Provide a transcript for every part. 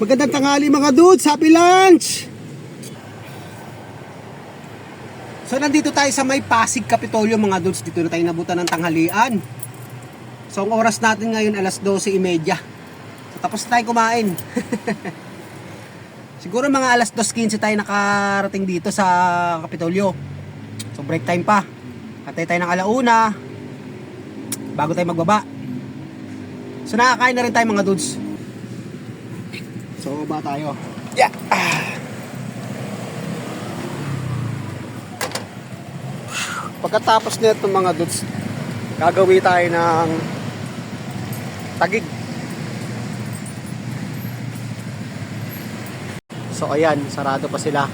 Magandang tanghali mga dudes, happy lunch! So nandito tayo sa may Pasig Kapitolyo mga dudes, dito na tayo nabutan ng tanghalian. So ang oras natin ngayon alas 12:30. So tapos na tayo kumain. Siguro mga alas 2:15 tayo nakarating dito sa Kapitolyo. So break time pa. Katay tayo ng alauna bago tayo magbaba. So nakakain na rin tayo mga dudes. So ba tayo? Yeah. Pagkatapos nito mga dudes, gagawin tayo ng tagig. So ayan, sarado pa sila.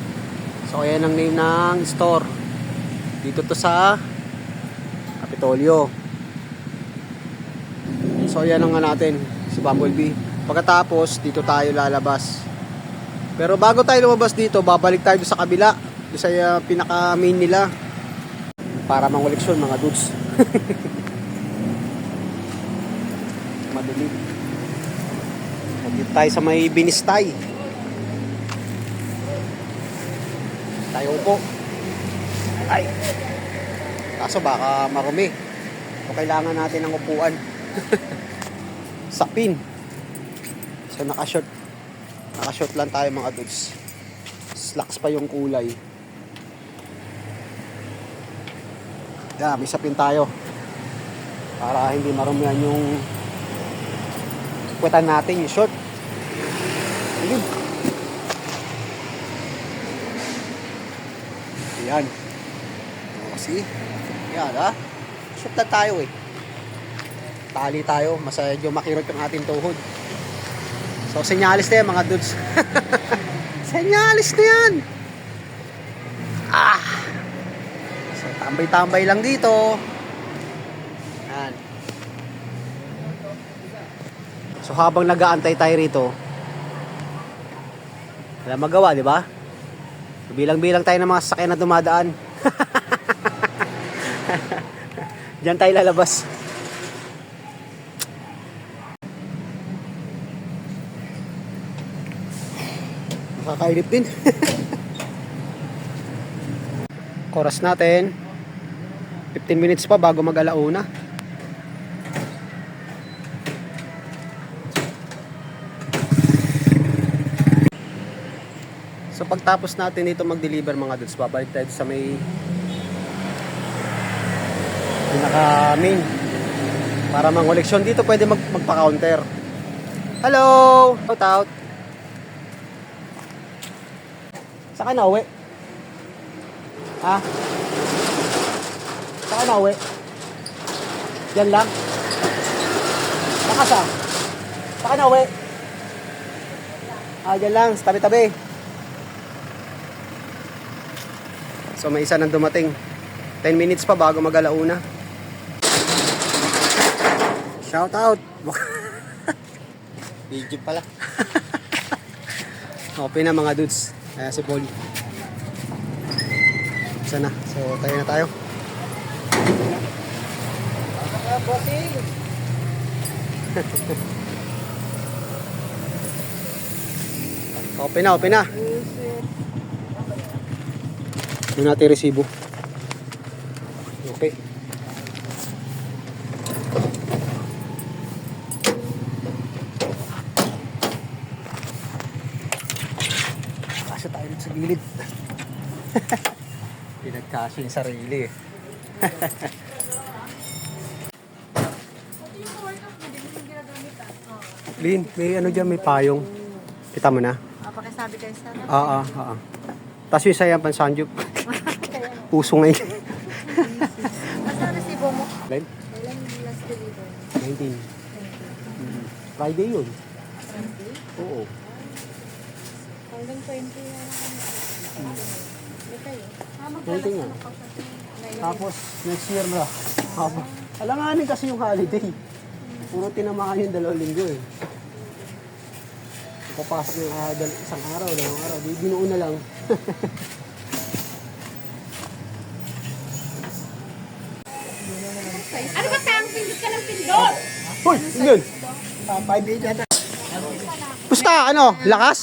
So ayan ang name ng store. Dito to sa Kapitolyo. So ayan ang nga natin, si Bumblebee. Pagkatapos, dito tayo lalabas. Pero bago tayo lumabas dito, babalik tayo sa kabila. Doon sa pinaka main nila. Para mangoleksyon mga dudes. Madali. Dito tayo sa may Binistay. Tayo po. Ay. Kaso baka marumi. So kailangan natin ng upuan. Sapin. So naka-short lang tayo mga dudes. Slacks pa yung kulay. Yeah, may sapin tayo. Para hindi marumihan yung puwetan natin, yung short. Ayun. Ayan. Kasi, yan ha. Short lang tayo eh. Tali tayo, masadyo makirot yung ating tuhod. So, senyalis na yan mga dudes. Senyalis na yan. So, tambay-tambay lang dito. Yan. So, habang nag-aantay tayo rito, wala magawa, di ba? Bilang-bilang tayo ng mga sasakyan na dumadaan. Diyan tayo lalabas. Nakakainip din. Oras natin 15 minutes pa bago mag-alauna. So pagtapos natin dito mag-deliver mga dudes, babalik tayo sa may pinaka-main para mangoleksyon. Dito pwede magpa-counter. Hello! Shout out! Saan ka na uwi? Ha? Saan ka na uwi? Diyan lang? Saka sa? Saan ka na uwi? Diyan lang, tabi-tabi. So may isa nang dumating. 10 minutes pa bago mag-alauna. Shout out! Video pala. Okay na mga dudes. Ayan si Paul. Sana. So tayo na tayo. Open na, open na. Doon natin resibo. Okay. Kasya tayo sa gilid. Pinagkasya yung sarili eh. Lin, may ano dyan, may payong. Kita mo na? Pakisabi kayo sa akin. Oo. Tapos yung sayang pansanjup. Puso ngayon. Basta resibo mo. Lin? Kailan yung last deliver? 19. Friday yun. 20? Oo. Hanggang 20 na kami. Hindi kayo. Pwede nga. Tapos, next year na. Alanganin kasi yung holiday. Puro tinamaan yung 2 linggo eh. Papasok yung isang araw, 2 araw. Di binuo na lang. Ano ba tayong pindot ka ng pindot? Hoy! Yun! 5-8 yata. Kamusta? Ano? Lakas?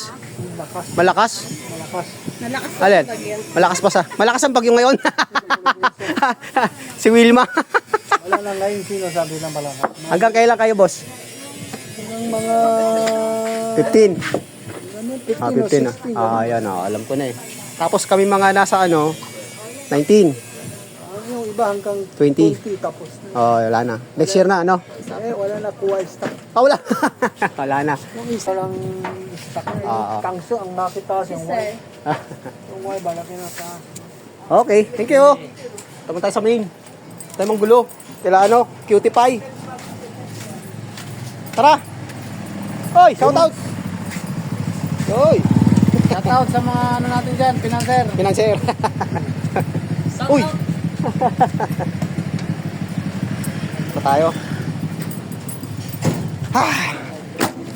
Malakas? Malakas. Nalakas pa Alin? sa bagyan. Malakas pa sa... Malakas ang bagyo ngayon. Si Wilma. Wala na ngayon sino sabi na malakas. Hanggang kailan kayo, boss? Ang mga 15. ano, 15 Ah, o 15 16. ah. Ayan, alam ko na eh. Tapos kami mga nasa ano, 19. Yung iba hanggang 20. 20 tapos na. Oh, wala na. Next year na, ano? Wala na kuha stock. Ah, wala. Wala na. Yung isa lang stock na Oo. yung tangso ang makitaas yung Sir. white. Yung white balaki na taas. Okay, thank you. Tama tayo sa main. Tayo mong gulo. Kila ano, cutie pie. Tara. Oy, shout out. Oy, Shout out sa mga ano natin dyan, financer. financer. Uy. Pa tayo.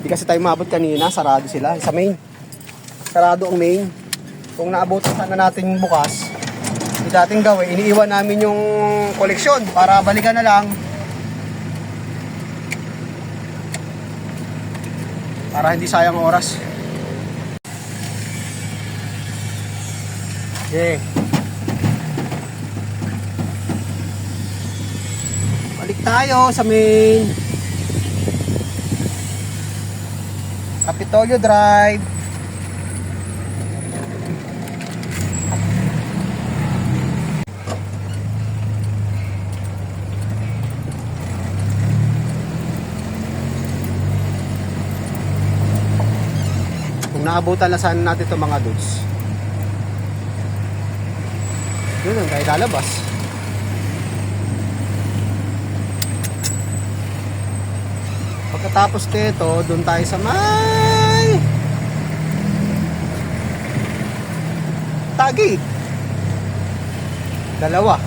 Di kasi tayo mabot kanina, sarado sila sa main. Sarado ang main. Kung naabot sana natin bukas, yung dating gawin, iniiwan namin yung koleksyon para balikan na lang. Para hindi sayang ang oras. Okay. Balik tayo sa main Capitolio Drive. Kung naabutan na sana natin itong mga dudes, yun ang tayo lalabas. Pagkatapos nito, doon tayo sa may Taguig. Dalawa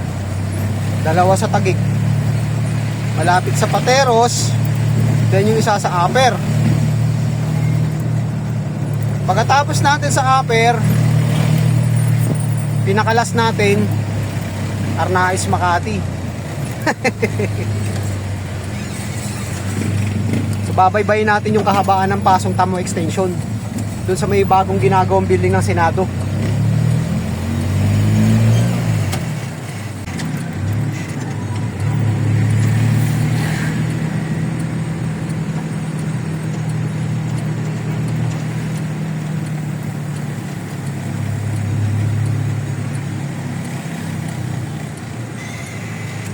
sa Taguig. Malapit sa Pateros, then yung isa sa Upper. Pagkatapos natin sa Upper, pinakalas natin Arnaiz, Makati. So babaybayin natin yung kahabaan ng Pasong Tamo Extension doon sa may bagong ginagawang building ng Senado.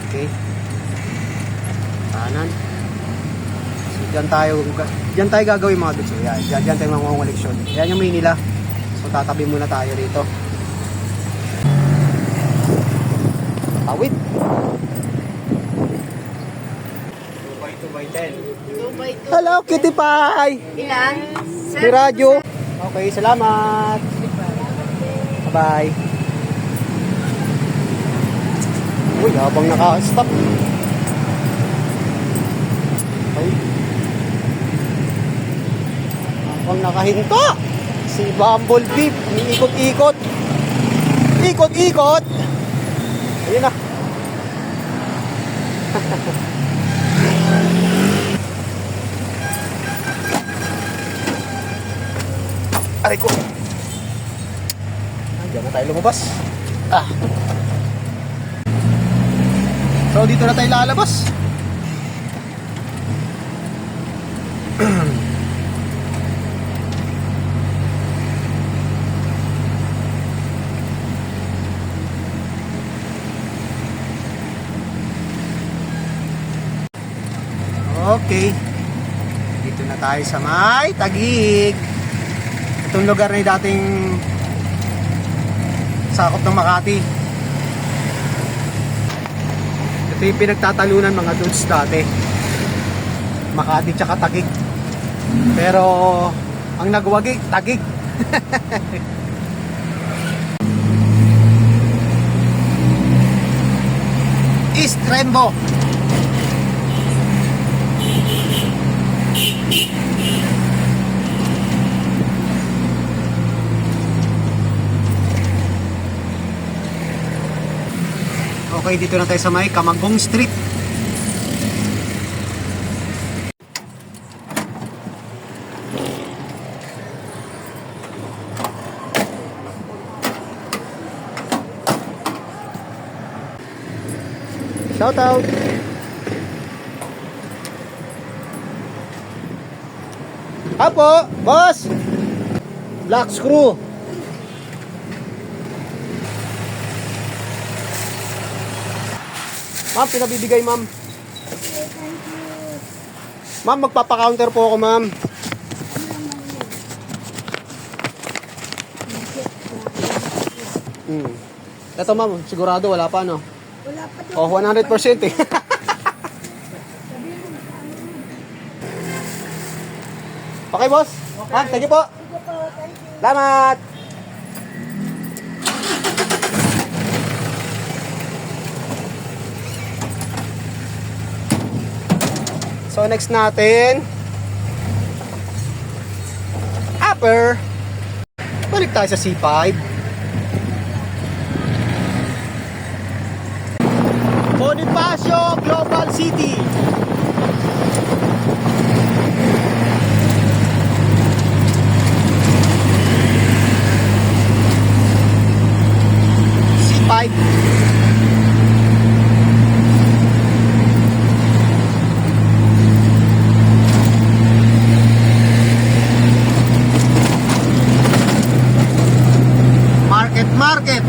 Okay. Kanan. So, diyan tayo gagawin mga dudes. Yan, diyan tayo mangunguleksyon. Yan yung Manila. So, tatabi muna tayo rito. Tawid. 2x10. 2x2. Hello, Kitty Pie! Ilan? May radyo. Okay, salamat. Bye-bye. Uy, habang naka-stop. Okay. Habang nakahinto. Si Bumblebee, umiikot-ikot. Ikot-ikot. Ayun na. Aray ko. Diyan na tayo lumabas. So dito na tayo lalabas. Okay. Dito na tayo sa may Taguig. Itong lugar na yung dating sakop ng Makati. Ito yung pinagtatalunan mga dudes dati. Makati tsaka Taguig. Pero ang nagwagi, Taguig. East Rainbow. Okay, dito na tayo sa may Camagong Street. Shout out. Apo, boss. Black screw. Ma'am, pinabibigay ma'am. Ma'am, magpapa-counter po ako ma'am. Ito ma'am, sigurado wala pa no? Wala pa to. Oh, 100% eh. Okay boss? Ma'am, thank you po. Salamat. So next natin, upper. Balik tayo sa C5. Bonifacio Global City. C5. Market.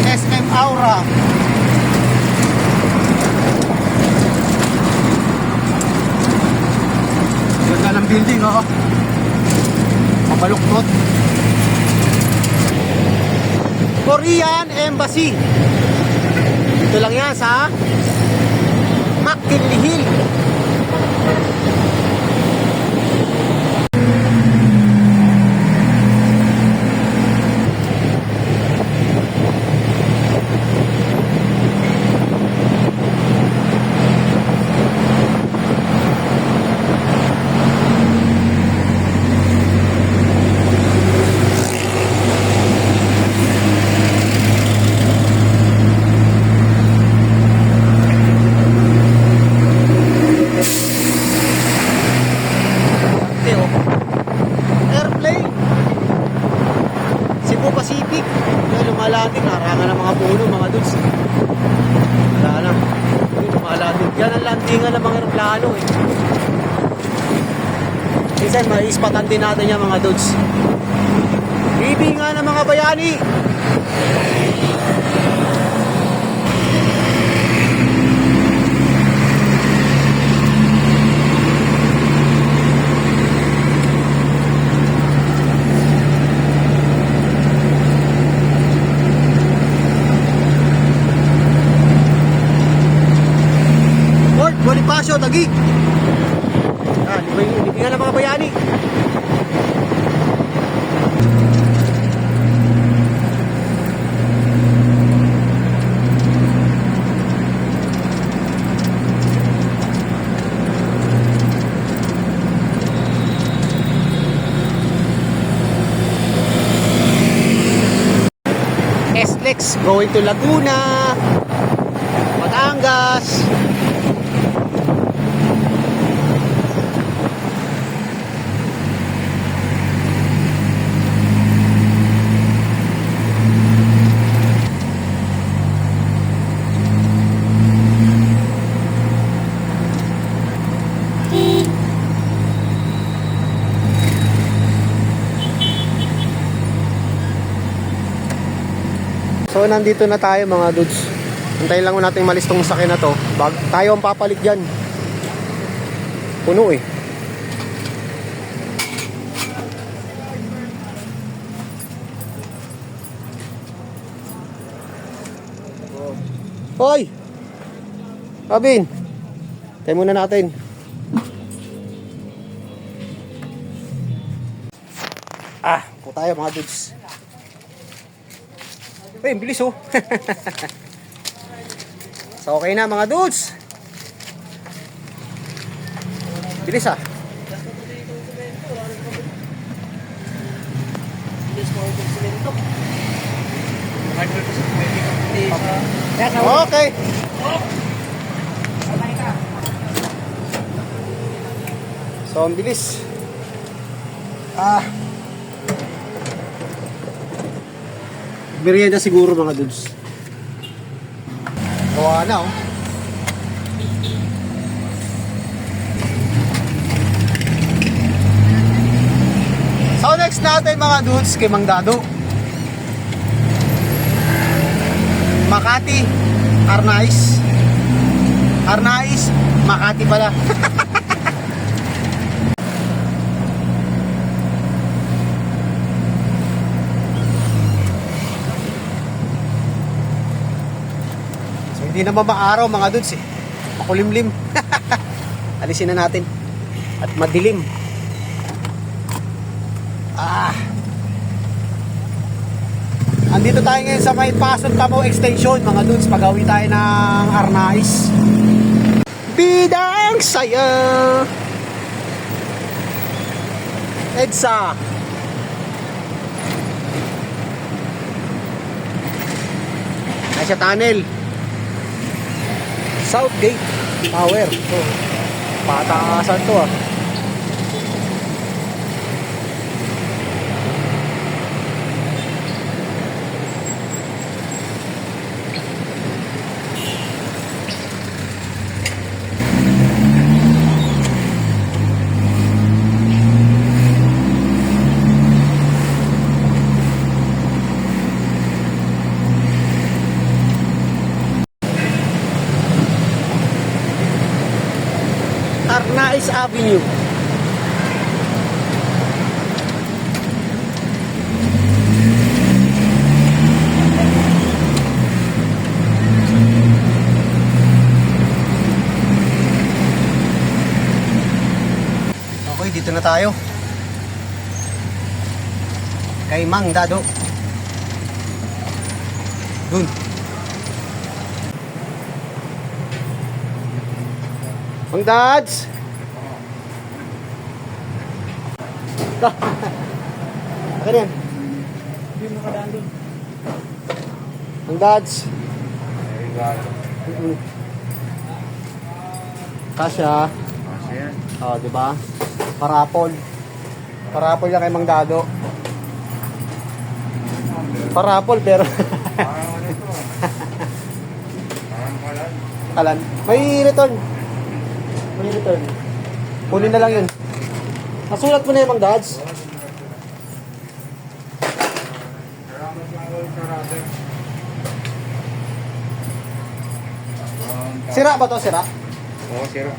SM Aura. Ganda ng building, oh. Mabaluktot. Korean Embassy. Ito lang yan sa McKinley Hill. Airplane Cebu Pacific. Yan, lumalating, harangan ng mga puno, mga dudes. Wala lang. Yun, lumalating. Yan ang landingan ng mga aeroplano eh. Minsan maispatan din natin yan mga dudes. Bibingan ng mga bayani. Fort Bonifacio, Taguig. Ah, libingan ng mga bayani. SLEX going to Laguna, Batangas. So nandito na tayo mga dudes. Antayin lang natin malis tong sakyan na to. Tayo ang papalit dyan. Puno eh. Hoy! Robin! Tayo muna natin. Po tayo mga dudes. Uy, ang bilis oh. So okay na mga dudes. Bilis ah. Okay. So ang bilis. Merienda siguro mga dudes. Gawa na oh. So next natin mga dudes kay Mang Dado. Makati, Arnaiz. Arnaiz, Makati pala. So hindi naman maaraw mga dudes eh. Makulimlim. Alisin na natin. At madilim. Andito tayo ngayon sa may Pasod Camo Extension mga dudes, pag-awi tayo ng Arnaiz. Bidang saya EDSA. Ay sa tunnel Southgate Tower. So, pataasan to ah. Arnaiz Avenue. Okay, dito na tayo. Kay Mang Dado. Dun. Mang Dads! Akin yan. Hindi mo nakadaan doon. Mang Dads! Kasya. Oh, di ba? Parapol. Parapol yan kay Mang Dado. Parapol pero kalan. May return. May return. Kunin na lang yun. Nasulat mo na yung Mang Dads. Sira ba to? Sira? Oo, sira.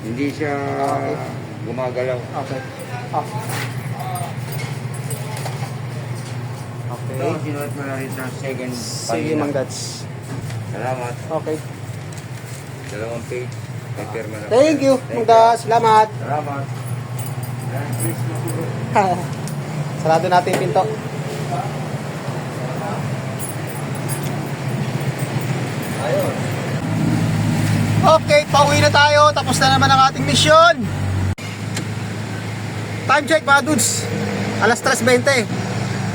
Hindi siya gumagalaw. Okay. Ah. Okay. Ito, sinulat mo na rin sa second Sige, Mang Dads. Salamat. Okay. Dalawang page. Papirma na. Thank you, Mang Dads. Salamat. Salamat. Yan, please, matulog. Sarado natin yung pinto. Ayun. Okay, pauwi na tayo. Tapos na naman ang ating mission. Time check mga dudes. Alas 3:20.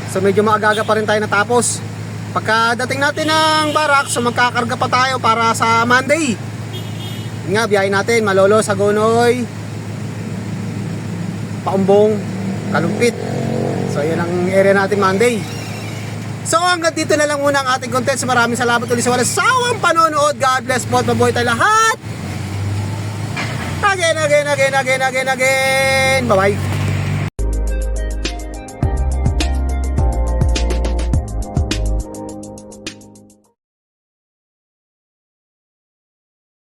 So medyo maaga pa rin tayo natapos. Pagkadating natin ng barak, so magkakarga pa tayo para sa Monday. Yun nga, biyahe natin. Malolo, Sagonoy, Paumbong, Kalumpit. So yun ang area natin Monday. So hanggang dito na lang muna ang ating content. So maraming salamat ulit sa walang sawang panonood. God bless po at mabuhay tayo lahat. Again. Bye bye.